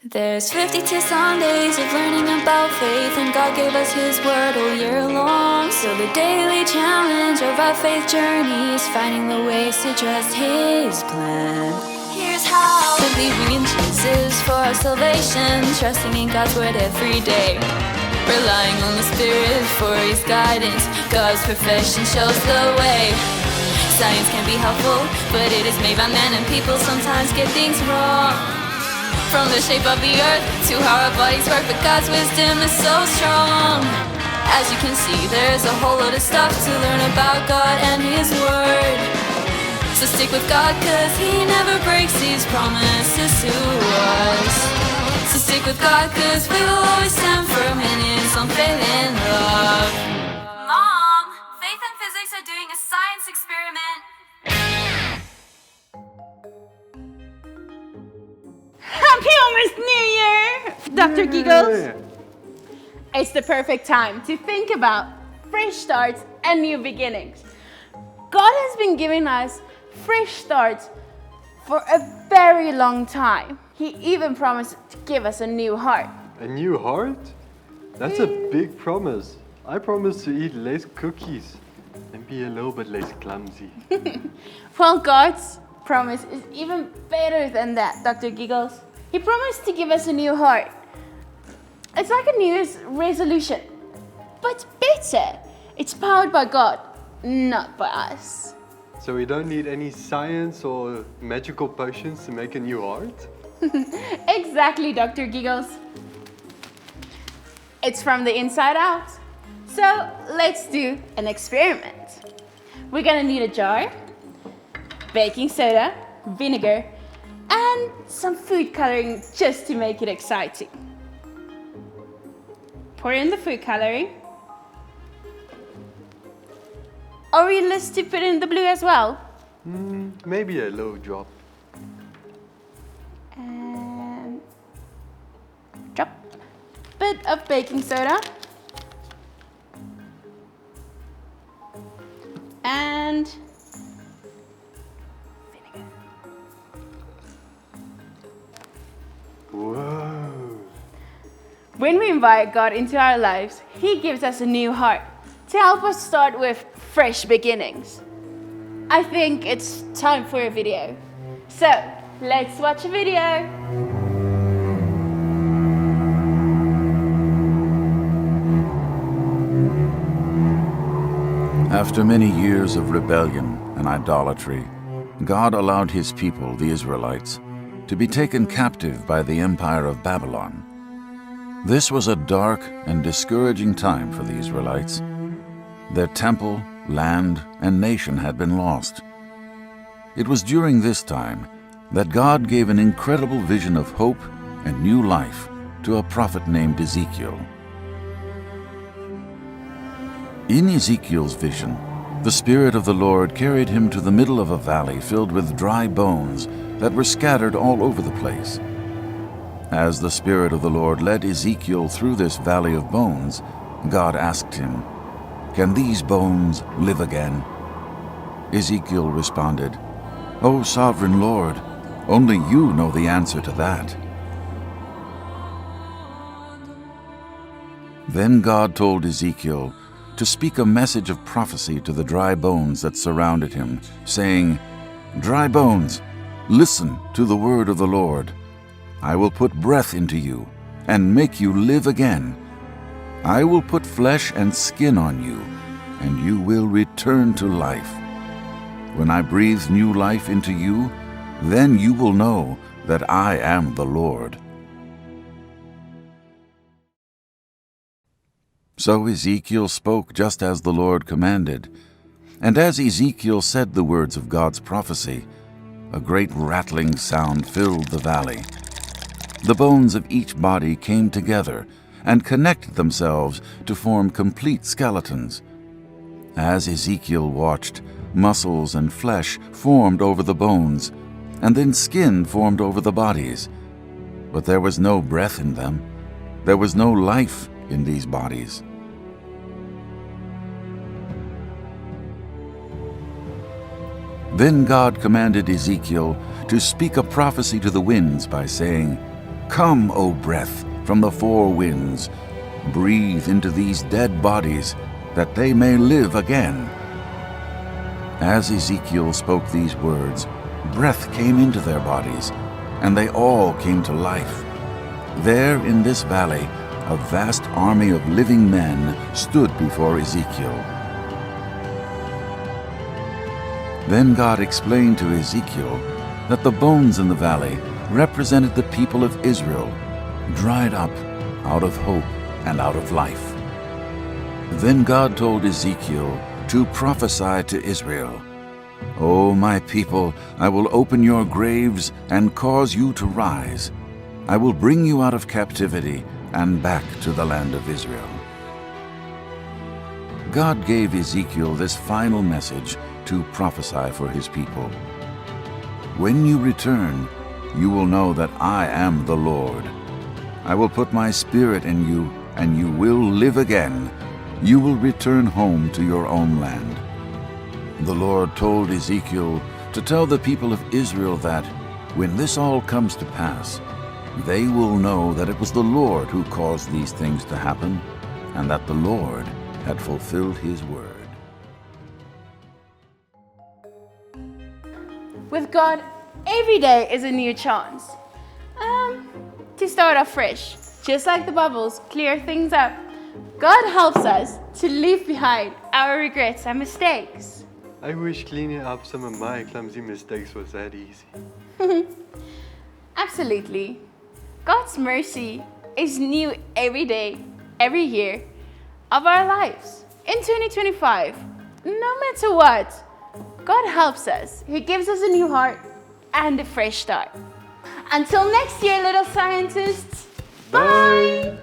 There's 52 Sundays of learning about faith, and God gave us His Word all year long. So the daily challenge of our faith journey is finding the ways to trust His plan. Here's how: believing in Jesus for our salvation, trusting in God's Word every day, relying on the Spirit for His guidance. God's perfection shows the way. Science can be helpful, but it is made by men, and people sometimes get things wrong. From the shape of the earth to how our bodies work, but God's wisdom is so strong. As you can see, there's a whole lot of stuff to learn about God and His Word. So stick with God, 'cause He never breaks His promises to us. So stick with God, 'cause we will always stand firm in His unfailing love. Mom, Faith and Physics are doing a science experiment. Happy almost New Year, Dr. Giggles. It's the perfect time to think about fresh starts and new beginnings. God has been giving us fresh starts for a very long time. He even promised to give us a new heart. A new heart? That's a big promise. I promise to eat less cookies and be a little bit less clumsy. Well, God's promise is even better than that, Dr. Giggles. He promised to give us a new heart. It's like a New Year's resolution, but better. It's powered by God, not by us. So we don't need any science or magical potions to make a new heart? Exactly, Dr. Giggles. It's from the inside out. So let's do an experiment. We're gonna need a jar, baking soda, vinegar, and some food coloring just to make it exciting. Pour in the food coloring. Are we list to put in the blue as well? Maybe a little drop. And drop a bit of baking soda. And vinegar. Whoa! When we invite God into our lives, He gives us a new heart to help us start with fresh beginnings. I think it's time for a video. So, let's watch a video. After many years of rebellion and idolatry, God allowed His people, the Israelites, to be taken captive by the empire of Babylon. This was a dark and discouraging time for the Israelites. Their temple, land, and nation had been lost. It was during this time that God gave an incredible vision of hope and new life to a prophet named Ezekiel. In Ezekiel's vision, the Spirit of the Lord carried him to the middle of a valley filled with dry bones that were scattered all over the place. As the Spirit of the Lord led Ezekiel through this valley of bones, God asked him, "Can these bones live again?" Ezekiel responded, "O sovereign Lord, only you know the answer to that." Then God told Ezekiel to speak a message of prophecy to the dry bones that surrounded him, saying, "Dry bones, listen to the word of the Lord. I will put breath into you and make you live again. I will put flesh and skin on you, and you will return to life. When I breathe new life into you, then you will know that I am the Lord." So Ezekiel spoke just as the Lord commanded, and as Ezekiel said the words of God's prophecy, a great rattling sound filled the valley. The bones of each body came together and connected themselves to form complete skeletons. As Ezekiel watched, muscles and flesh formed over the bones, and then skin formed over the bodies. But there was no breath in them. There was no life in these bodies. Then God commanded Ezekiel to speak a prophecy to the winds by saying, Come, O breath from the four winds, breathe into these dead bodies, that they may live again." As Ezekiel spoke these words, breath came into their bodies, and they all came to life. There in this valley, a vast army of living men stood before Ezekiel. Then God explained to Ezekiel that the bones in the valley represented the people of Israel, dried up out of hope and out of life. Then God told Ezekiel to prophesy to Israel, "O my people, I will open your graves and cause you to rise. I will bring you out of captivity and back to the land of Israel." God gave Ezekiel this final message to prophesy for his people. "When you return, you will know that I am the Lord. I will put my spirit in you, and you will live again. You will return home to your own land." The Lord told Ezekiel to tell the people of Israel that, when this all comes to pass, they will know that it was the Lord who caused these things to happen, and that the Lord had fulfilled his word. With God, every day is a new chance. To start off fresh, just like the bubbles, clear things up. God helps us to leave behind our regrets and mistakes. I wish cleaning up some of my clumsy mistakes was that easy. Absolutely. God's mercy is new every day, every year of our lives. In 2025, no matter what, God helps us. He gives us a new heart and a fresh start. Until next year, little scientists. Bye.